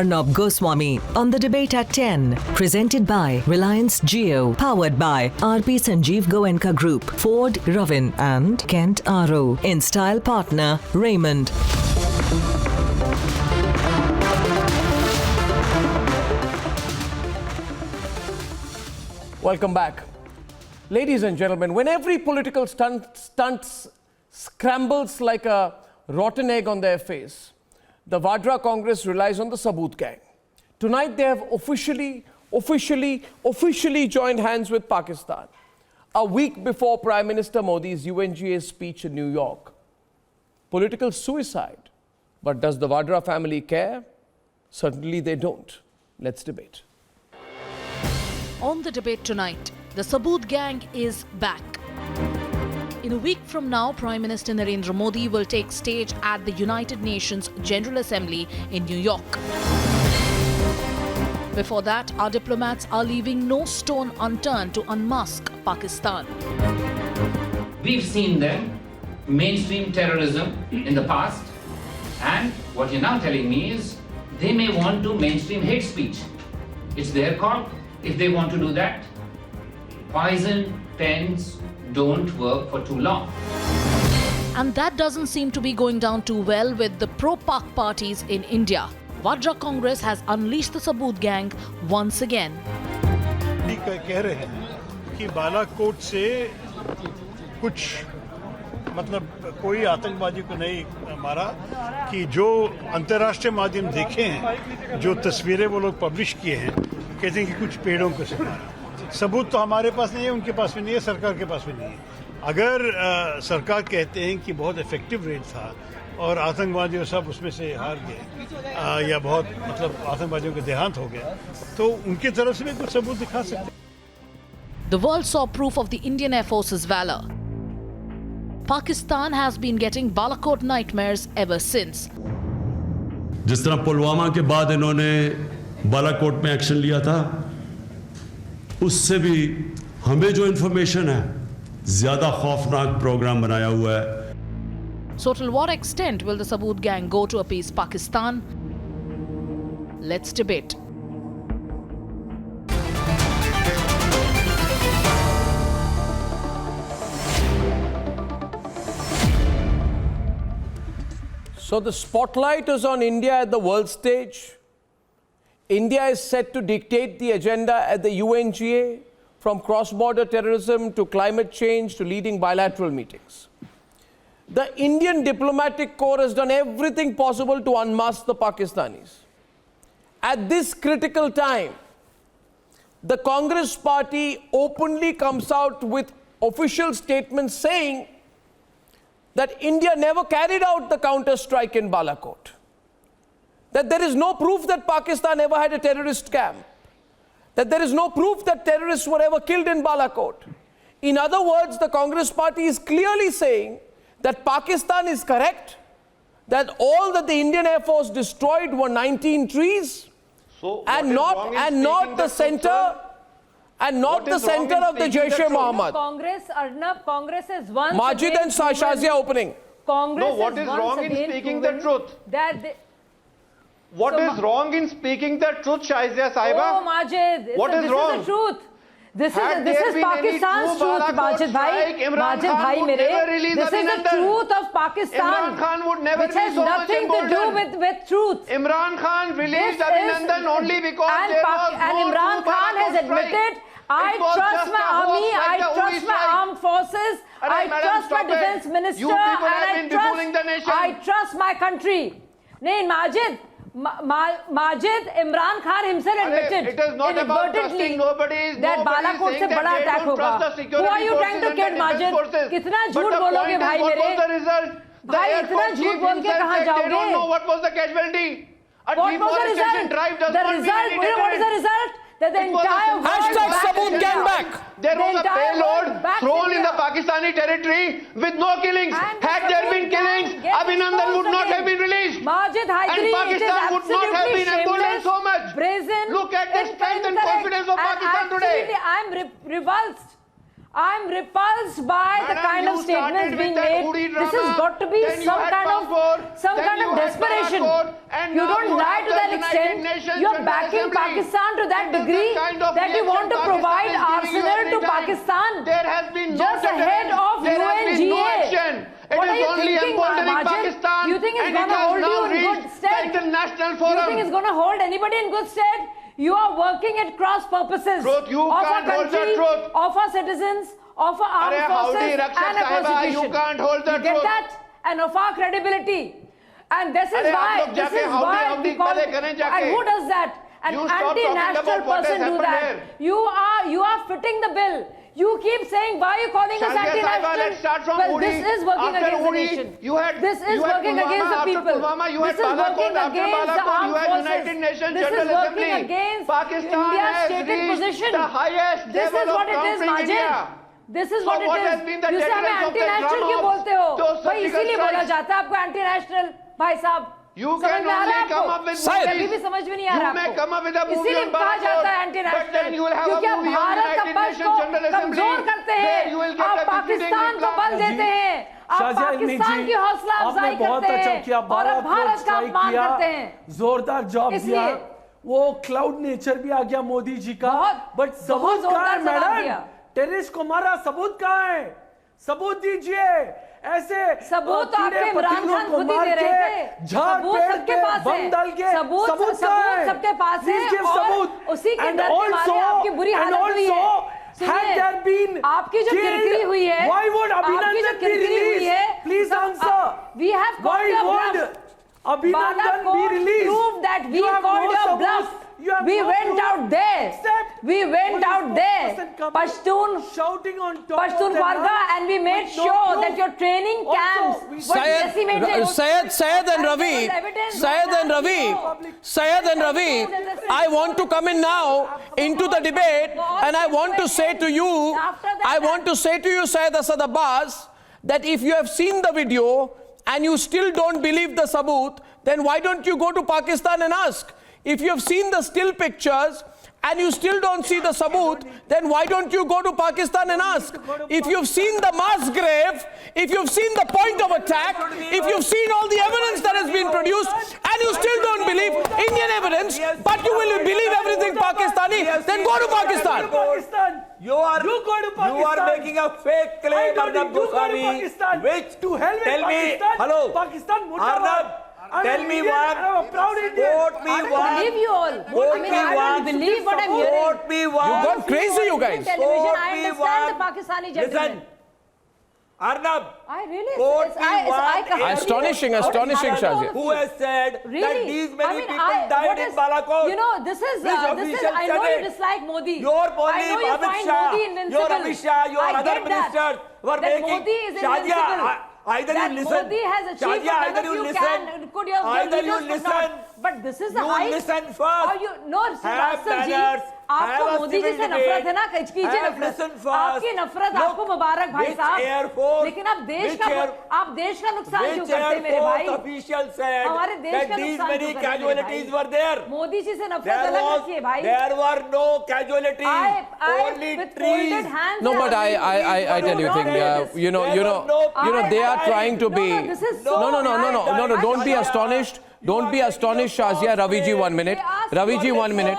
Arnab Goswami on The Debate at 10. Presented by Reliance Jio. Powered by RP Sanjeev Goenka Group, Ford, Ravin and Kent RO. In style partner, Raymond. Welcome back. Ladies and gentlemen, when every political stunt scrambles like a rotten egg on their face, the Vadra Congress relies on the Saboot gang. Tonight they have officially joined hands with Pakistan, a week before Prime Minister Modi's UNGA speech in New York. Political suicide. But does the Vadra family care? Certainly they don't. Let's debate. On the debate tonight, the Saboot gang is back. In a week from now, Prime Minister Narendra Modi will take stage at the United Nations General Assembly in New York. Before that, our diplomats are leaving no stone unturned to unmask Pakistan. We've seen them mainstream terrorism in the past, and what you're now telling me is they may want to mainstream hate speech. It's their call if they want to do that. Poison pens don't work for too long. And that doesn't seem to be going down too well with the pro-Pak parties in India. Vadra Congress has unleashed the Saboot gang once again. कह रहे हैं कि बालाकोट से कुछ मतलब कोई आतंकवादी को नहीं मारा, कि जो अंतर्राष्ट्रीय माध्यम देखे हैं, जो तस्वीरें वो लोग पब्लिश किए हैं, कहते हैं कि कुछ पेड़ों को से मारा। सबूत तो हमारे पास नहीं है, उनके पास भी नहीं है, सरकार के पास भी नहीं है। अगर सरकार कहते हैं कि बहुत इफेक्टिव रेड था और आतंकवादियों सब उसमें से हार गए या बहुत मतलब आतंकवादियों के देहांत हो गया, तो उनकी तरफ से भी कुछ सबूत दिखा सकते हैं। The world saw proof of the Indian Air Force's valor. Pakistan has been getting Balakot nightmares ever since. जिस तरह पुलवामा के बाद इन्होंने बालाकोट में एक्शन लिया था, उससे भी हमें जो इंफॉर्मेशन है ज्यादा खौफनाक प्रोग्राम बनाया हुआ है. So till what extent will the Saboot gang go to appease Pakistan? Let's debate. So the spotlight is on India at the world stage. India is set to dictate the agenda at the UNGA, from cross-border terrorism to climate change to leading bilateral meetings. The Indian diplomatic corps has done everything possible to unmask the Pakistanis. At this critical time, the Congress party openly comes out with official statements saying that India never carried out the counter-strike in Balakot, that there is no proof that Pakistan ever had a terrorist camp, that there is no proof that terrorists were ever killed in Balakot. In other words, the Congress party is clearly saying that Pakistan is correct, that all that the Indian Air Force destroyed were 19 trees, and not the center of the Jaish-e-Mohammed. Arnab, Congress is once Majid and Shazia opening. Congress no, what is wrong in speaking the truth? What is wrong in speaking the truth, Shazia Saiba? Oh, Majid, what is wrong? This is the truth. This is Pakistan's truth, Majid bhai. Majid bhai mere. This is the truth of Pakistan. Imran Khan would never which has be so nothing much to do with truth. Imran Khan released Abhinandan only because there was and Imran Khan has admitted, I trust my army, I trust my armed forces, I trust my defense minister, and I trust my country. Nahin, Majid, Imran Khan himself admitted it is not about trusting nobody. That Balakot se bada attack hoga. Who are you trying to kid, Majid? Kitna jhoot bologe bhai mere? What was the result? Bhai, itna jhoot bol ke kahan jaoge? They don't know what was the casualty. What was the result? The result, you know what is the result? That the entire world Saboot gang back. There was a payload thrown in the Pakistani territory with no killings. Had there been killings, Abhinandan would not have been released. Majid, and Pakistan would not have been emboldened so much. Brazen, look at the strength and confidence of Pakistan today. I am revulsed. I'm repulsed by the Madam, kind of you statements started being with that made. Uri This has drama, got to be then you some had kind Pampur, of then you had desperation. Balakot, and You now don't you lie have to the that United extent. Nations You're General backing Assembly. Pakistan to that It is the degree kind of that you want to reaction provide Pakistan is giving you arsenal every to time. Pakistan. There has been no Just ahead deterrence. of There has been no UNGA. action. It What is are you only thinking, emboldening Majid? Pakistan, You think it's and it going to has hold now you in good reached stead? the international You forum. think it's going to hold anybody in good stead? You are working at cross purposes Truth, you of our can't hold the country, truth. of our citizens, of our armed Arey, forces howdy, Rakshak and a Sahiba, constitution. you can't hold the You get truth. that? And of our credibility. And this is Arey, why, aap log this jaake is howdy, why howdy we call, kare kare jaake. and who does that? An You stop talking anti-national about what has person do happened that. here. You are fitting the bill. You keep saying, why are you calling us Shazia Sahiba, anti-national? let's start from Well, Uri. this is working After against the Uri, nation. you had- This is you had working Pulwama, against the after people. Pulwama, you This had is working Balakot, after against the Balakot, armed you had forces. United Nations This is General working Assembly. against Pakistan India's has stated reached position. the highest This level is of what it is, countering Majid. India. This is So what it what is. has been the You say हमें deterrence of the anti-national क्यों drama बोलते हो? of those भाई surgical इसीलिए बोला strikes? जाता है आपको anti-national, भाई साहब. You समझ can में आ रहा है only come up आपको? with Syed. अभी भी समझ में नहीं आ रहा You may आपको. come up with a movie इसीलिए on कहा जाता है Balakot, but then you will have a क्योंकि आप movie on भारत का United पक्ष Nations को General Assembly कमजोर करते where you हैं. will get आप a defeating पाकिस्तान को reply. बल देते हैं. आप शाहजहां इल्मी पाकिस्तान जी, की हौसला अफजाई आपने बहुत करते अच्छा हैं किया, और अब भारत का स्ट्राइक अपमान किया, करते हैं. जोरदार जवाब दिया. इसलिए वो क्लाउड नेचर भी आ गया मोदी जी का. बहुत- बट बहुत सबूत कहाँ है जोरदार जवाब दिया. मैडम? टेररिस्ट को मारा, सबूत कहाँ है? सबूत दीजिए. ऐसे सबूत कीड़े आपके इमरान पतंगों खान को खुद ही मार दे रहे के, थे. झाड़ सबूत पेड़ सबके पे पास बम है. डाल के, सबूत कहाँ है? सबके पास Please है give और सबूत. उसी के And डर के मारे also- आपकी बुरी and हालत हुई है. also, had there been आपकी जो killed, किरकिरी हुई है, why would आपकी जो Abhinandan be किरकिरी हुई released? है, Please answer. We have Why called your would bluff. Abhinandan be Balakot released? proved that we You have called no your suboots. bluff. You have We no went proof. out there. Except We went out there. police person Pashtun shouting on top Pashtun of them, Farga, and we made with no sure proof. that your training Also, camps we- were decimated. Syed and And Ravi, there was evidence Syed that and Ravi, you- Syed and Ravi, I want to come in now into the debate, and I want to say to you, I want to say to you, Syed Asad Abbas, that if you have seen the video and you still don't believe the sabut, then why don't you go to Pakistan and ask? If you have seen the still pictures and you still don't see the sabut, then why don't you go to Pakistan and ask? If you've seen the mass grave, if you've seen the point of attack, if you've seen all the evidence that has been produced, and you still don't believe Indian evidence, but you will believe everything Pakistani, then go to Pakistan. You are making a fake claim, Arnab Goswami, which to hell with tell me, Pakistan. hello, Pakistan murdabad. Arnab, I'm tell an me Indian, one, I'm a proud Indian. quote me I don't one, believe you all. Quote I mean, me I one. don't believe what I'm hearing. quote me one. You got crazy, you guys. Television, I Quote me understand the one. Pakistani gentleman. Listen, Arnab, I really quote me one. Astonishing, Shazia. Who has said Really? that these many I mean, people died what in is- Balakot? You know, this is, Which I official know said you it? dislike Modi. Your I police, know you Amit find Shah, Modi invincible. your Amit Shah, your I other get that. ministers were That making. Modi is Shazia, invincible. either that you listen. Modi has achieved Shazia, what either none you of you listen. can. Could your Either you leaders could listen. not. But this is the You height. listen first. Or you, no, Have Rastal ji, manners. आपको Have a Modi ji civil से नफरत है ना, debate. कीजिए Have नफरत. listen first. आपकी नफरत Look, आपको मुबारक भाई which साहब. Air Force, लेकिन आप देश which का Air- आप देश का नुकसान क्यों Which करते हैं मेरे Air भाई? Force official said हमारे देश that का these नुकसान many क्यों कर रहे हैं मेरे casualties भाई? were there? मोदी जी से नफरत अलग रखिए भाई. There were no casualties. Only with trees. folded hands No, but have I been- tell you No, thing, no, you know, they are trying to be. this is so No, don't be astonished. Don't be astonished, Shazia. Raviji, 1 minute. Raviji, 1 minute.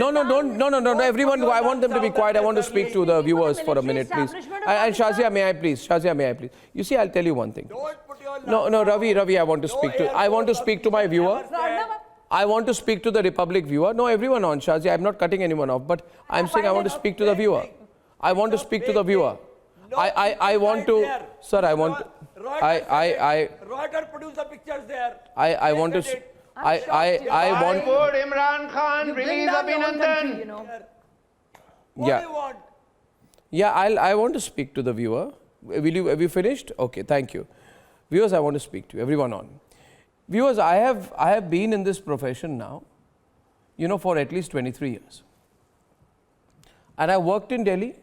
No, everyone, I want them to be quiet. I want to speak to the viewers for a minute, please. And Shazia, may I please? Shazia, may I please? You see, I'll tell you one thing. No, Ravi, I want to speak to my viewer. I want to speak to the Republic viewer. No, everyone on, Shazia. I'm not cutting anyone off, but I'm saying I want to speak to the viewer. I want to speak to the viewer. I want to, sir, I want to, Reuters produced the pictures there. I want to, I want, Would Imran Khan release Abhinandan? You know. What yeah. do you want? Yeah, I want to speak to the viewer. Have you finished? Okay, thank you. Viewers, I want to speak to you, everyone on. Viewers, I have been in this profession now, you know, for at least 23 years. And I worked in Delhi,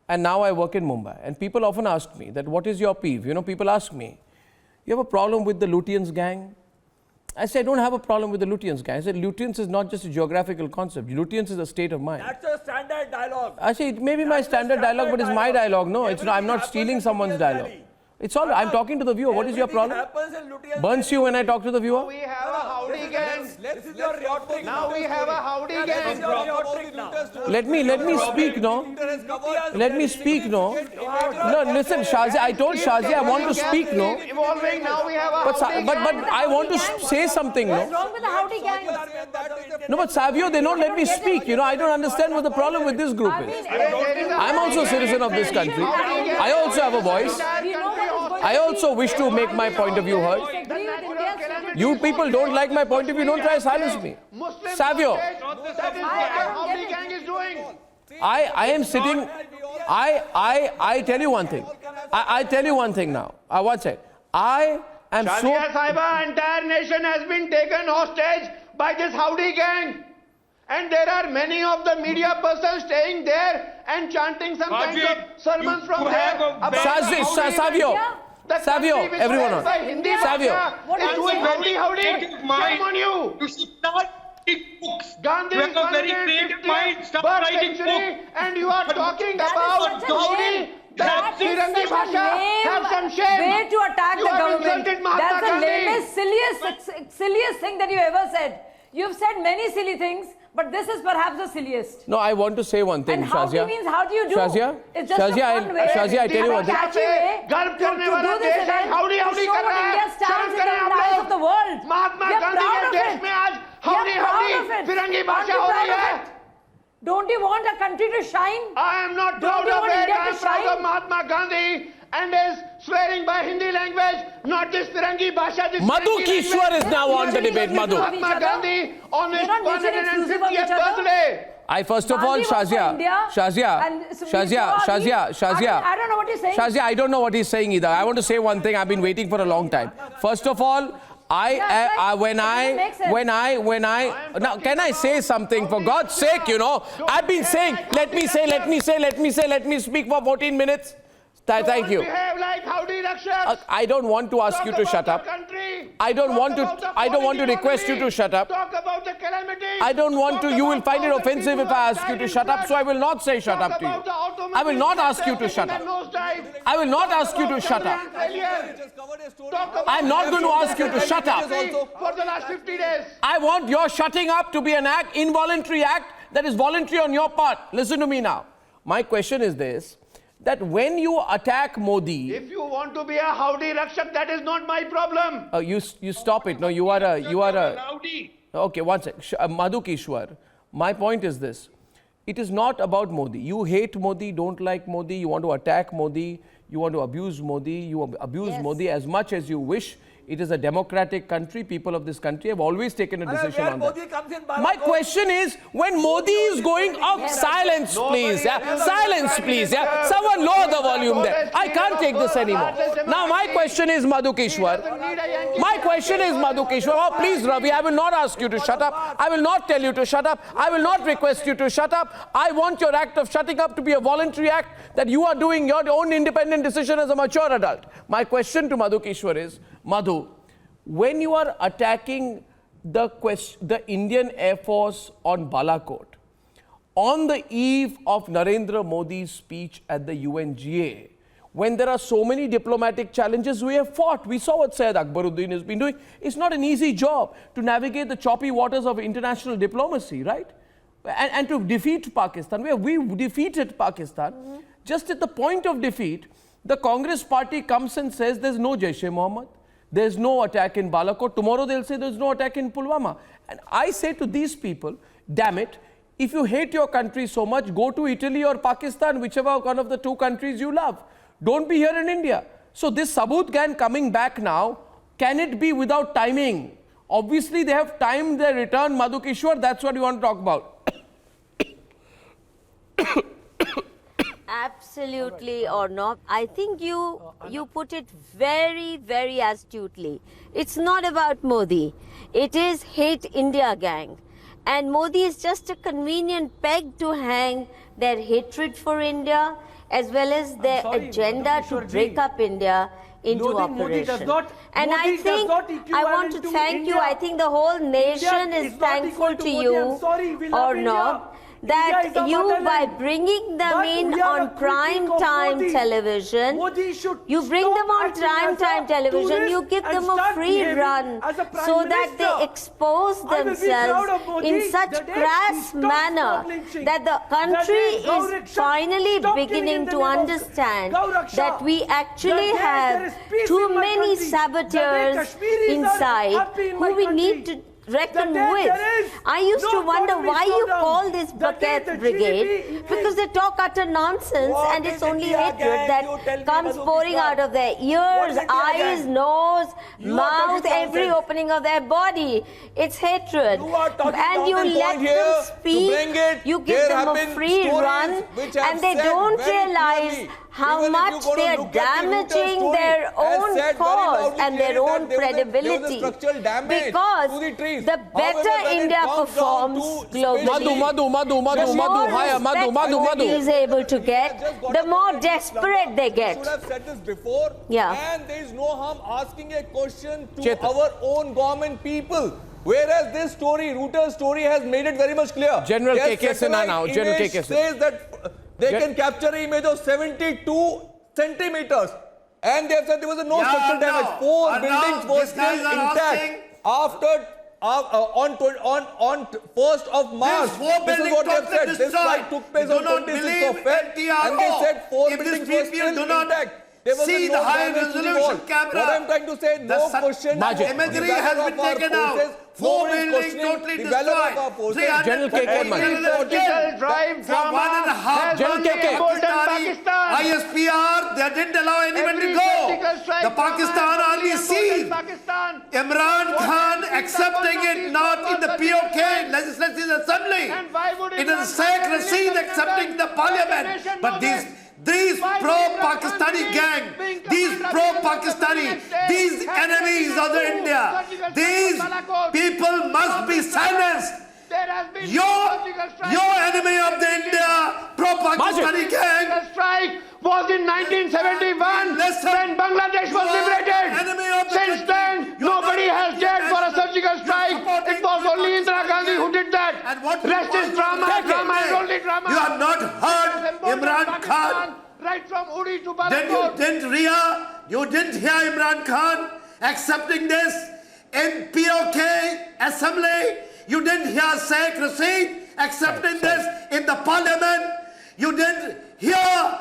and now I work in Mumbai. And people often ask me that, what is your peeve? You know, people ask me, you have a problem with the Lutyens gang? I said, I don't have a problem with the Lutyens guy. I said, Lutyens is not just a geographical concept. Lutyens is a state of mind. That's a standard dialogue. I say, it may be my standard dialogue, but it's my dialogue. No, it's not, I'm not stealing someone's dialogue. It's all right. I'm talking to the viewer. What is your problem? Burns you when I talk to the viewer? We have a howdy gang. This is your rhetoric. Now we have a howdy gang. Let me speak, no? Let me speak, no? No, listen, Shazia, I told Shazia I want to speak, no? Evolving, now we have a howdy But I want to say something, no? What's wrong with the howdy gang? No, but Savio, they don't let me speak. You know, I don't understand what the problem with this group is. I'm also a citizen of this country. I also have a voice. I also wish to make my point of view heard. You people don't like my point of view, don't try to silence me. Savio, I am sitting, I tell you one thing. I tell you one thing now. One second. I am so... Shazia Saiba, entire nation has been taken hostage by this howdy gang. And there are many of the media persons staying there and chanting some kind of sermons from there. Savio, Savio, everyone on. Savio. What are you doing? Howdy. Shame on you. You should not write books. Gandhi you have a very creative mind. Stop writing books. And you are talking about howdy. That is such a lame way to attack the government. That's the lamest, silliest thing that you ever said. You've said many silly things, but this is perhaps the silliest. No, I want to say one thing, and Shazia. Means how do you do? Shazia, it's just a fun way. Shazia, I tell you one thing. To do this event, to show what India stands in the eyes of the world. Mahatma Gandhi ke desh mein aaj howdy firangi bhasha ho rahi hai. Don't you want a country to shine? I am not proud of it. I am proud of Mahatma Gandhi and is swearing by Hindi language, not this Firangi Bhasha. Madhu Kishwar is now on the debate, Madhu. Mahatma Gandhi on his 150th birthday. I first of all, Shazia, I don't know what he's saying. Shazia, I don't know what he's saying either. I want to say one thing. I've been waiting for a long time. First of all, when I now can I say something for God's sake, you know? I've been saying, let me speak for 14 minutes. Thank you. I don't want to ask you to shut up. I don't want to request you to shut up. Talk about the calamity. I don't want to. You will find it offensive if I ask you to shut up, so I will not say shut up to you. I will not ask you to shut up. I will not ask you to shut up. I'm not going to ask you to shut up. For the last 50 days. I want your shutting up to be an involuntary act that is voluntary on your part. Listen to me now. My question is this, that when you attack Modi... If you want to be a howdy Rakshak, that is not my problem. You stop it. No, you are a... Okay, one sec. Madhu Kishwar, my point is this. It is not about Modi. You hate Modi, don't like Modi, you want to attack Modi, you want to abuse Modi, you abuse Modi as much as you wish. It is a democratic country. People of this country have always taken a decision on that. My question is, when Modi is going up, silence please, silence please, someone lower the volume there. I can't take this anymore. Now my question is, Madhu Kishwar. My question is, Madhu Kishwar. Oh, please, Ravi, I will not ask you to shut up. I will not tell you to shut up. I will not request you to shut up. I want your act of shutting up to be a voluntary act, that you are doing your own independent decision as a mature adult. My question to Madhu Kishwar is, Madhu, when you are attacking the Indian Air Force on Balakot, on the eve of Narendra Modi's speech at the UNGA, when there are so many diplomatic challenges we have fought, we saw what Syed Akbaruddin has been doing. It's not an easy job to navigate the choppy waters of international diplomacy, right? And to defeat Pakistan. We defeated Pakistan. Just at the point of defeat, the Congress party comes and says there's no Jaish-e-Mohammed. There's no attack in Balakot. Tomorrow they'll say there's no attack in Pulwama. And I say to these people, damn it, if you hate your country so much, go to Italy or Pakistan, whichever one of the two countries you love. Don't be here in India. So this Sabut gang coming back now, can it be without timing? Obviously they have timed their return, Madhu Kishwar, that's what you want to talk about. Absolutely, Arnab. I think you put it very, very astutely. It's not about Modi. It is Hate India gang. And Modi is just a convenient peg to hang their hatred for India as well as their agenda to break up India into Loading Modi operation. does not, And Modi I think does not I want to equivalent to thank you. India. I think the whole nation India is not thankful equal to Modi. you, I'm sorry, we love Arnab, India. that India is our you, by motherland. bringing them But in we are on a critique prime of time Modi. television. Modi should You bring stop them on acting prime as a time television, you tourist give and them a start free behaving run as a prime so that minister. they expose I will be proud themselves of Modi in such the day he crass stops manner lynching. that the country The day Gau is Raksha finally stop killing beginning in the to name of understand Gau Raksha. that we actually The day there have is peace too in my many country. saboteurs The day Kashmiris are inside happy in my who we country. need to reckon The day with. there is I used no to wonder economy why you slowdown. call this The day Balakot the brigade, GDP because they talk utter nonsense What and is it's it, only India hatred gang? You tell that me, comes Madhu pouring Kishore. out of their What ears, is India eyes, gang? nose, You are mouth, talking every nonsense. opening of their body. It's hatred. You are talking And you nonsense let point here them to speak, bring it. you give There them have a been free stories run, which have and they said don't very realize clearly, how even if much you go to they're look at the Reuters damaging story, their has own said very cause loudly and their clearly own that there was a credibility. structural damage Because to the trees. the better However, when it India comes down performs to globally, Madhu, the more respect Modi is able to get, the more desperate they I get. should have said this before. Yeah. And there is no harm asking a question to Chetan. our own government people. Whereas this story, Reuters story, has made it very much clear. General Their KK Sinha now. satellite General image KK Sinha. says that they can capture an image of 72 centimeters. And they have said there was no structural damage. Four buildings were still intact after on 1st of March. This is what they have said. This flight took place on 26th of Feb. And they said four buildings were still intact. There was See no the high damage to the resolution wall. camera. What I'm trying to say, no question. Imagery has been taken out. Four buildings totally destroyed. General KK Political drive for 1.5 General months, KK. Pakistan. ISPR, they didn't allow anybody to go. The Pakistan army seized. Imran Khan accepting it not in the POK, Legislative Assembly. It is Sheikh Rashid accepting the parliament. But these pro-Pakistani gang, these pro-Pakistani, these enemies of the India, these people must be silenced. Your enemy of the India, pro-Pakistani gang, strike was in 1971 when Bangladesh was liberated. Since then, nobody has dared for a surgical strike. It was only Indira Gandhi who did that. Rest is drama, drama is only drama. You have not heard Imran Khan. Right from Uri to Balakot. You didn't hear Imran Khan accepting this in POK assembly. You didn't hear Sheikh Rashid accepting this in the parliament. You didn't hear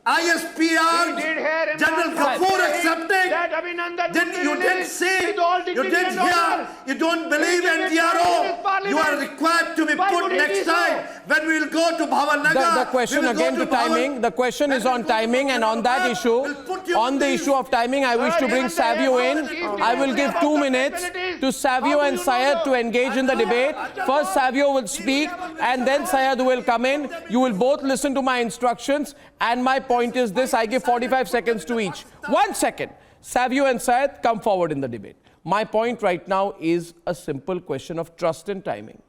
ISPR General Kapoor accepting. You didn't see, you didn't hear, you don't believe NTRO. You are required to be put next time when we will go to Bhavanagar. The question again to timing. The question is on timing, and on that issue, on the issue of timing, I wish to bring Savio in. I will give 2 minutes to Savio and Syed to engage in the debate. First, Savio will speak, and then Syed will come in. You will both listen to my instructions, and my point is this: I give 45 seconds to each. 1 second. Savio and Syed, come forward in the debate. My point right now is a simple question of trust and timing.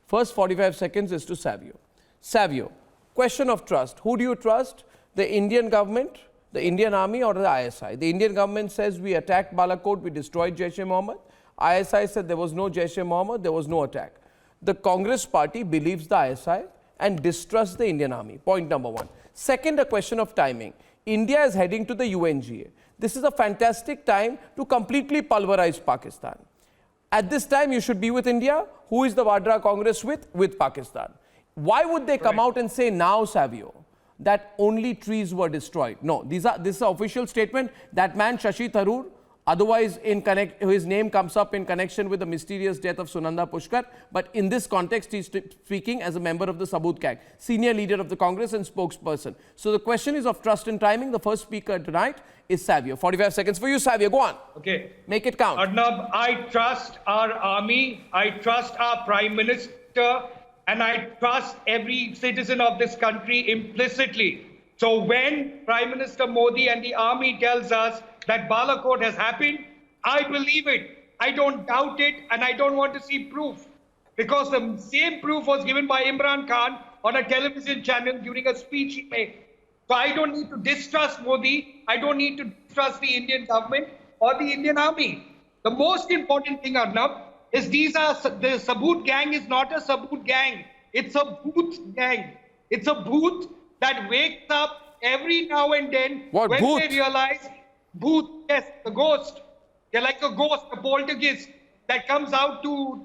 First 45 seconds is to Savio. Savio, question of trust. Who do you trust? The Indian government, the Indian army, or the ISI? The Indian government says we attacked Balakot, we destroyed Jaish-e-Mohammed. ISI said there was no Jaish-e-Mohammed, there was no attack. The Congress party believes the ISI and distrusts the Indian army. Point number one. Second, a question of timing. India is heading to the UNGA. This is a fantastic time to completely pulverize Pakistan. At this time, you should be with India. Who is the Vadra Congress with? With Pakistan. Why would they come out and say now, Savio, that only trees were destroyed? No, this is an official statement. That man, Shashi Tharoor, otherwise his name comes up in connection with the mysterious death of Sunanda Pushkar. But in this context, he's speaking as a member of the Sabut gang, senior leader of the Congress and spokesperson. So the question is of trust and timing. The first speaker tonight is Savio. 45 seconds for you, Savio. Go on. Okay. Make it count. Arnab, I trust our army, I trust our Prime Minister, and I trust every citizen of this country implicitly. So when Prime Minister Modi and the army tells us that Balakot has happened, I believe it. I don't doubt it, and I don't want to see proof. Because the same proof was given by Imran Khan on a television channel during a speech he made. So I don't need to distrust Modi. I don't need to distrust the Indian government or the Indian army. The most important thing, Arnab, is the Sabut gang is not a Sabut gang. It's a booth gang. It's a booth that wakes up every now and then when they realize, yes, the ghost. They're like a ghost, a poltergeist that comes out to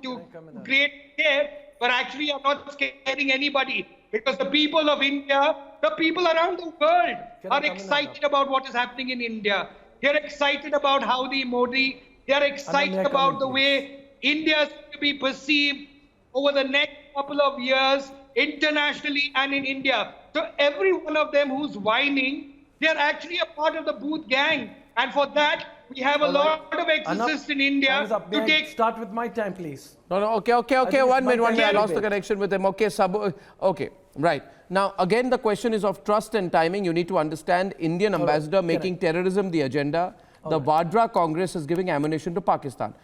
create scare, but actually are not scaring anybody. Because the people of India, the people around the world are excited about what is happening in India. They're excited about how the Modi, they're excited about the way India is to be perceived over the next couple of years, internationally and in India. So every one of them who's whining, they're actually a part of the booth gang. And for that, we have a lot of exorcists in India to take... Start with my time, please. No, okay. 1 minute. I lost the connection with him. Okay, right. Now, again, the question is of trust and timing. You need to understand Indian ambassador making terrorism the agenda. The Vadra Congress is giving ammunition to Pakistan.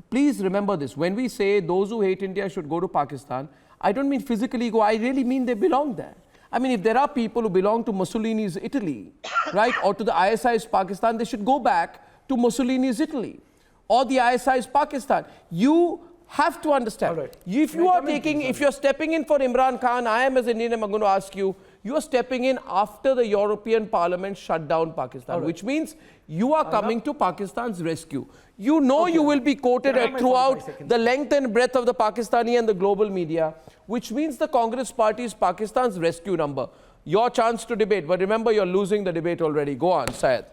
Please remember this. When we say those who hate India should go to Pakistan, I don't mean physically go. I really mean they belong there. I mean, if there are people who belong to Mussolini's Italy, right, or to the ISI's Pakistan, they should go back to Mussolini's Italy or the ISI's Pakistan. You have to understand. If you are taking, if you're stepping in for Imran Khan, I am as Indian, I'm going to ask you, you are stepping in after the European Parliament shut down Pakistan, which means you are coming to Pakistan's rescue. You know you will be quoted throughout the length and breadth of the Pakistani and the global media, which means the Congress party is Pakistan's rescue number. Your chance to debate, but remember you're losing the debate already. Go on, Syed.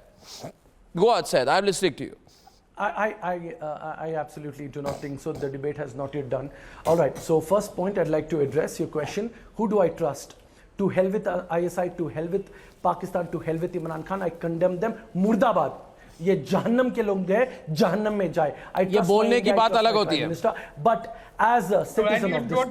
Go on, Syed. I'm listening to you. I absolutely do not think so. The debate has not yet done. All right. So first point, I'd like to address your question. Who do I trust? To hell with ISI, to hell with Pakistan, to hell with Imran Khan. I condemn them. Murdabad. ये जहन्नम के लोग गए जहन्नम में जाए. ये बोलने की बात अलग होती है. But as a citizen of this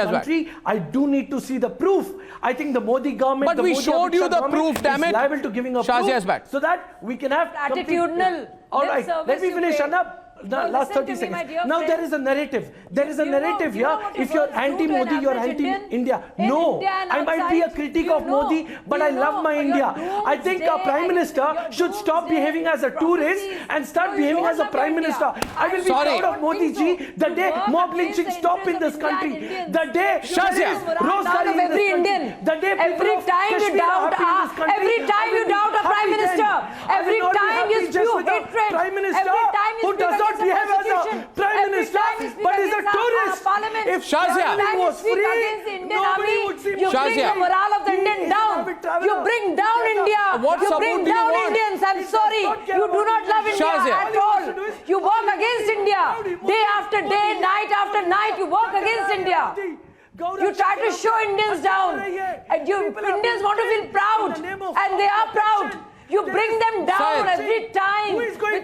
country, I do need to see the proof. I think the Modi government, but we showed you the proof, damn it, is liable to giving a proof so that we can have attitudinal. All right, let me finish, Arnab. The last 30 seconds. Now there is a narrative. There is a narrative here. If you're anti-Modi, you're anti-India. No, I might be a critic of Modi, but I love my India. I think our Prime Minister should stop behaving as a tourist and start behaving as a Prime Minister. I will be proud of Modi ji the day mob lynching stop in this country. The day there is Rosgari in this country. The day every time you doubt a Prime Minister, every time you spew hatred, Prime Minister who does not behave as a Prime Minister, but is a tourist. If Shazia was free, nobody would see you bring the morale of the Indian down. You bring down India. You bring down Indians. I'm sorry. You do not love India at all. You walk against India. Day after day, night after night, you walk against India. You try to show Indians down. And Indians want to feel proud. And they are proud. You bring them down every time. Who is going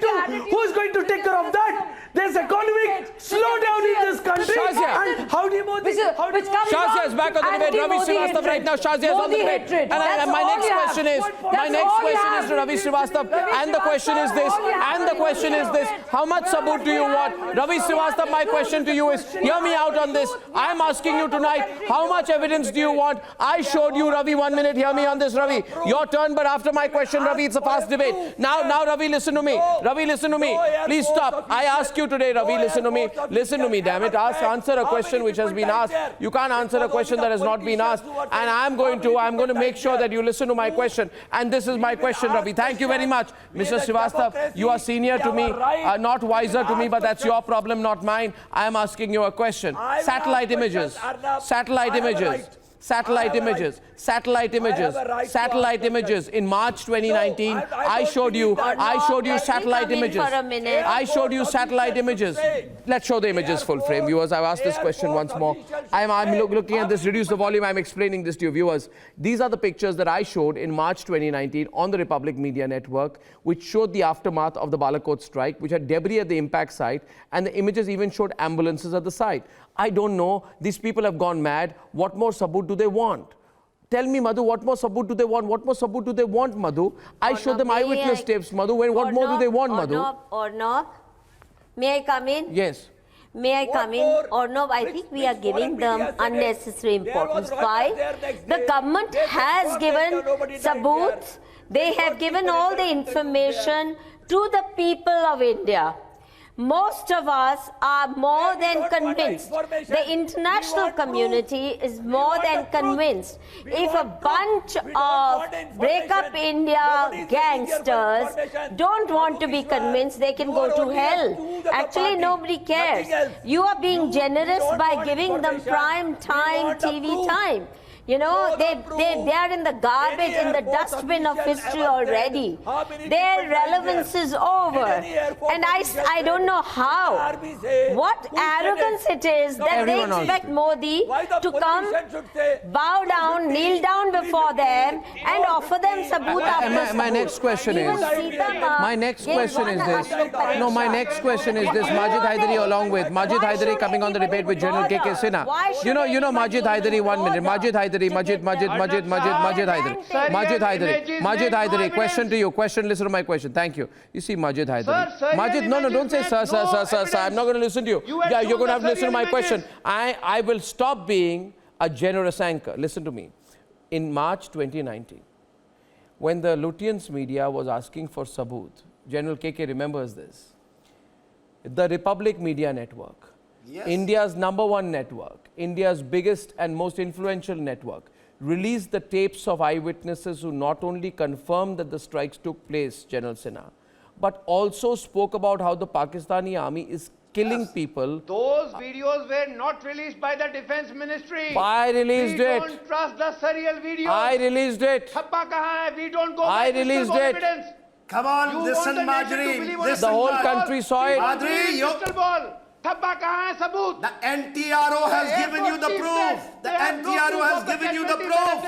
to take care of that? There's economic slowdown in this country. And how do you Shazia is back on the debate. Ravi Srivastava right now. Shazia is on the debate. And my next question is to Ravi Srivastava. And the question is this. How much sabut do you want? Ravi Srivastava, my question to you is, hear me out on this. I'm asking you tonight, how much evidence do you want? I showed you, Ravi, 1 minute. Hear me on this, Ravi. Your turn, but after my question, Ravi, it's a fast debate. Now, Ravi, listen to me. Ravi, listen to me. Please stop. I ask you today, Ravi, listen to me. Listen to me, damn it. Answer a question which has been asked. You can't answer a question that has not been asked. And I'm going to make sure that you listen to my question. And this is my question, Ravi. Thank you very much. Mr. Srivastava, you are senior to me, not wiser to me, but that's your problem, not mine. I am asking you a question. Satellite images. Satellite images. In March 2019, I showed you satellite images. I showed you satellite images. Let's show the images full frame, viewers. I've asked this question once more. I'm looking at this. Reduce the volume. I'm explaining this to you, viewers. These are the pictures that I showed in March 2019 on the Republic Media Network, which showed the aftermath of the Balakot strike, which had debris at the impact site, and the images even showed ambulances at the site. I don't know. These people have gone mad. What more sabut do they want? Tell me, Madhu, what more sabut do they want? What more sabut do they want, Madhu? I showed them eyewitness tapes, Madhu. What more do they want, Madhu? Arnab, may I come in? Yes. May I come in? Arnab, I think we are giving them unnecessary importance. Why? The government has given saboots. They have given all the information to the people of India. Most of us are more than convinced. The international community is more than convinced. If a bunch of break up India gangsters don't want to be convinced, they can go to hell. Actually, nobody cares. You are being generous by giving them prime time TV time. You know, they are in the garbage, in the dustbin of history already. Their relevance is over. And I don't know how. What arrogance it is that they expect Modi to come, bow down, kneel down before them and offer them saboot after My next question is, my next question is this. No, my next question is this. Majid Haidari along with Majid Haidari coming on the debate with General K.K. Sinha. You know Majid Haidari, 1 minute. Majid Haidari, Majid Haidari, question to you. Listen to my question. Thank you. You see, Majid Haidari. Majid, no, don't say sir. I'm not going to listen to you. Yeah, you're going to have to listen to my question. I will stop being a generous anchor. Listen to me. In March 2019, when the Lutyens media was asking for saboot, General KK remembers this. The Republic Media Network, India's #1 network, India's biggest and most influential network, released the tapes of eyewitnesses who not only confirmed that the strikes took place, General Sinha, but also spoke about how the Pakistani army is killing people. Those videos were not released by the Defense Ministry. I released it. We don't trust the serial videos. I released it. We don't go I released it. evidence. Come on, listen, Marjorie. The whole country saw it. Marjorie, the NTRO has given you the proof. The NTRO has given you the proof.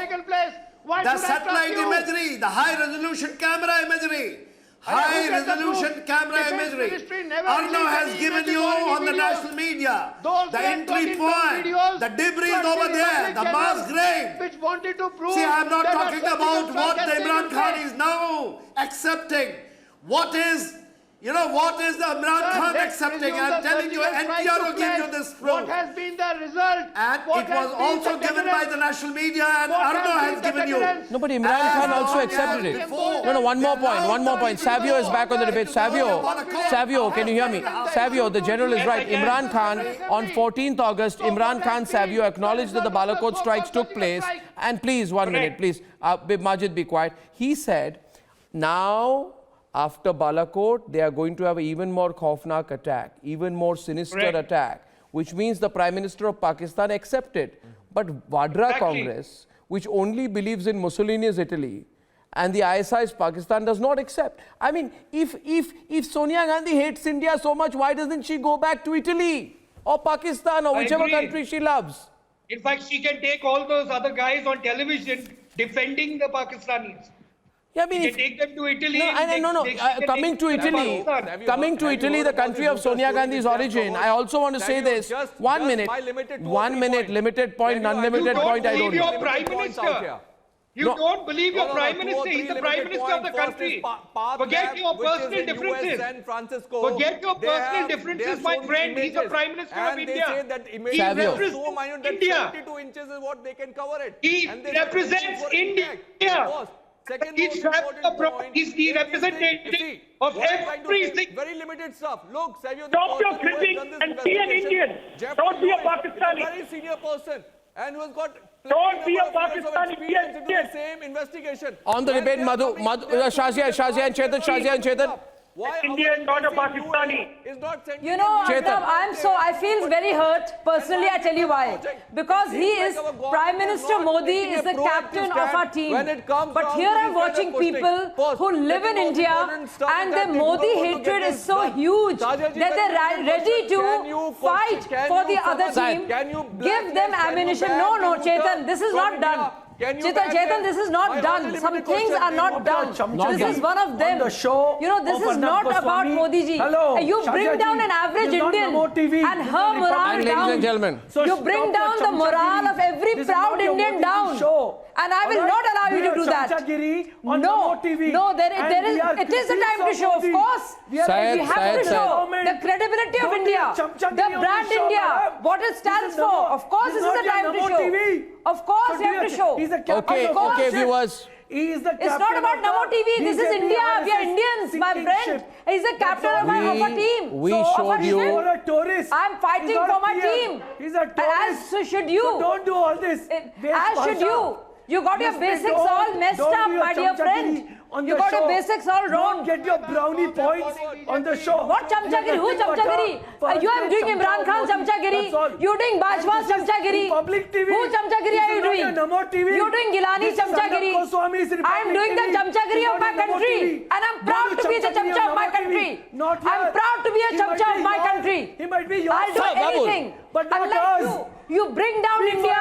The satellite imagery, the high resolution camera imagery. High resolution camera imagery. Arnab has given you on the national media the entry point, the debris over there, the mass grave. Which wanted to prove. See, I'm not talking about what the Imran Khan is now accepting. What is the Imran Khan accepting? I'm telling you, NTRO gave you this proof. What has been the result? And it was also given by the national media, and Arnab has given you. No, but Imran Khan also accepted it. No, one more point. Savio is back on the debate. Savio, can you hear me? Savio, the general is right. Imran Khan, on 14th August, Imran Khan Savio acknowledged that the Balakot strikes took place. And please, 1 minute, please. Majid, be quiet. He said, now, after Balakot, they are going to have an even more Khaufnak attack, even more sinister attack, which means the Prime Minister of Pakistan accepted. But Vadra Congress, which only believes in Mussolini's Italy, and the ISI's Pakistan does not accept. I mean, if Sonia Gandhi hates India so much, why doesn't she go back to Italy or Pakistan or whichever country she loves? In fact, she can take all those other guys on television defending the Pakistanis. Yeah, I mean, you take them to Italy. Coming to Italy, the country of Sonia Gandhi's origin. I also want to say this. 1 minute. 1 minute. Limited point, unlimited point. I don't know. Your Prime Minister. You don't believe your Prime Minister. He's the Prime Minister of the country. Forget your personal differences. Forget your personal differences, my friend. He's the Prime Minister of India. He represents India. He represents India. He's the representative of everything. Very limited stuff. Look, Savio, stop your flipping and be an Indian. Don't be a Pakistani. Very senior person. And who has got don't be a Pakistani into the same investigation. On the debate, Shazia and Chetan. Why Indian, not a Pakistani? You know, Arnab, I feel very hurt. Personally, I tell you why. Because he is, Prime Minister Modi is the captain of our team. But here I'm watching people who live in India and their Modi hatred is so huge that they're ready to fight for the other team. Give them ammunition. No, Chetan, this is not done. Chetan, this is not done. Some things are not done. This is one of them. The show you know, this is not about Modi ji. Hello, you bring down an average Indian and her morale down. Ladies and gentlemen. You bring down the morale of every proud Indian down. And I will not allow you to do that. No, it is a time to show, of course. We have to show the credibility of India, the brand India, what it stands for. Of course, this is a time to show. Of course, we have to show. Okay, viewers. It's not about Namo TV. This is India. We are Indians, my friend. He's the captain of our team. We showed you. I'm fighting for my team. He's a tourist. As should you. So don't do all this. As should you. You got your basics all messed up, my dear friend. You got your basics all wrong. Don't get your brownie points on the show. What chamchagiri? Who chamchagiri? You are doing Imran Khan chamchagiri. You doing Bajpa's chamchagiri. Public TV. Who chamchagiri are you doing? You doing Gilani chamchagiri. I am doing the chamchagiri of my country. And I'm proud to be the chamcha of my country. I'm proud to be a chamcha of my country. I'll do anything. But not unlike us. You bring down India.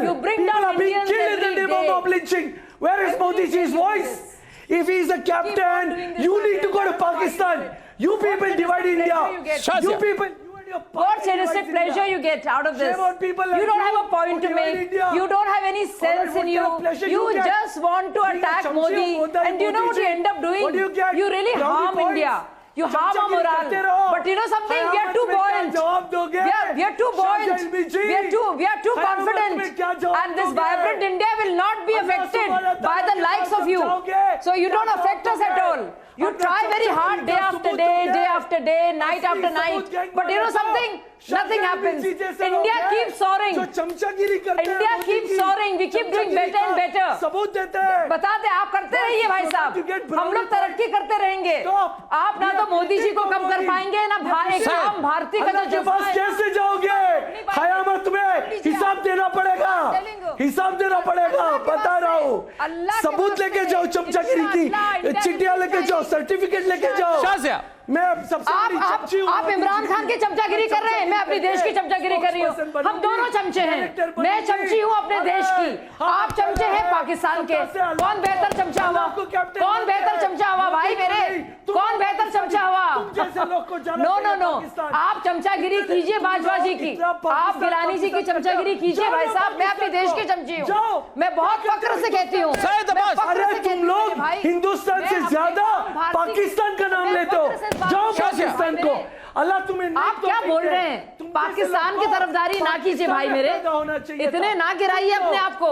You bring down Indians killed in the name of lynching. Where is Modi ji's voice? If he is a captain, you need to go to Pakistan. You people divide India. You people. What sadistic pleasure you get out of this? You don't have a point to make. You don't have any sense in you. You just want to attack Modi. And do you know what you end up doing? You really harm India. You harm our morale. But you know something? We are too buoyant. We are too buoyant. We are too confident. And this vibrant India will not be affected by the likes of you. So you don't affect us at all. You try very hard day after day, night after night. But you know something? Nothing happens. India keeps soaring. India keeps soaring. We keep doing better and better. बताते आप करते रहिए भाई साहब. हम लोग तरक्की करते रहेंगे. आप ना तो मोदी जी को कम कर पाएंगे ना एक आम भारतीय का जो पास कैसे जाओगे? कयामत में हिसाब देना पड़ेगा. हिसाब देना पड़ेगा. बता रहा हूँ. सबूत लेके जाओ चमचागिरी की. चिट्ठियाँ लेके जाओ. सर्टिफिकेट लेके जाओ. मैं सबसे आप इमरान खान की चमचागिरी कर रहे हैं. मैं अपने देश की चमचागिरी कर रही हूँ. हम दोनों चमचे हैं. मैं चमची हूँ अपने देश की. आप चमचे हैं पाकिस्तान के. कौन बेहतर चमचा हुआ? कौन बेहतर चमचा हुआ भाई मेरे? कौन बेहतर चमचा हुआ? नो. आप चमचागिरी कीजिए बाजवा जी की. आप गिलानी जी की चमचागिरी कीजिए भाई साहब. मैं अपने देश की चमची हूँ. मैं बहुत फक्र से कहती हूँ. तुम लोग हिंदुस्तान से ज्यादा पाकिस्तान का नाम लेते हो. जाओ पाकिस्तान को. अल्लाह तुम्हें. आप क्या बोल रहे हैं? पाकिस्तान की तरफदारी ना कीजिए भाई मेरे. इतने ना गिराइए अपने आप को.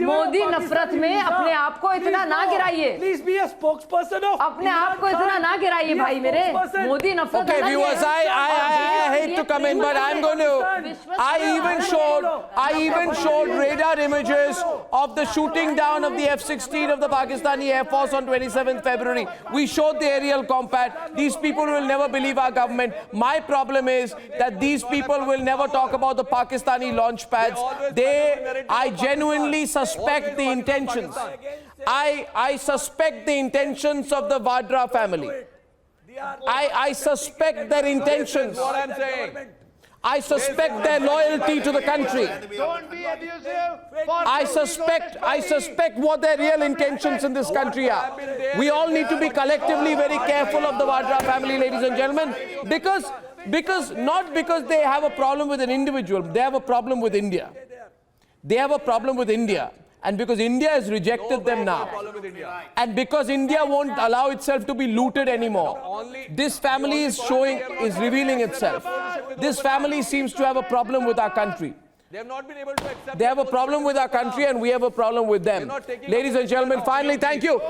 मोदी नफरत में अपने आप को इतना ना गिराइए. Please be a spokesperson of. अपने आप को इतना ना गिराइए भाई मेरे. मोदी नफरत. Okay, viewers, I hate to come in, but I'm going to. I even showed radar images of the shooting down of the F-16 of the Pakistani Air Force on 27th February. We showed the aerial combat. These people will never believe our government. My problem is that these people will never talk about the Pakistani launch pads. I genuinely suspect the intentions. I suspect the intentions of the Vadra family. I suspect their intentions. What I'm saying. I suspect their loyalty to the country. Don't be abusive. I suspect what their real intentions in this country are. We all need to be collectively very careful of the Vadra family, ladies and gentlemen, not because they have a problem with an individual, they have a problem with India. They have a problem with India. And because India has rejected them now, and because India won't allow itself to be looted anymore, this family is revealing itself. This family seems to have a problem with our country. They have not been able to accept. They have a problem with our country and we have a problem with them. Ladies and gentlemen, finally, thank you.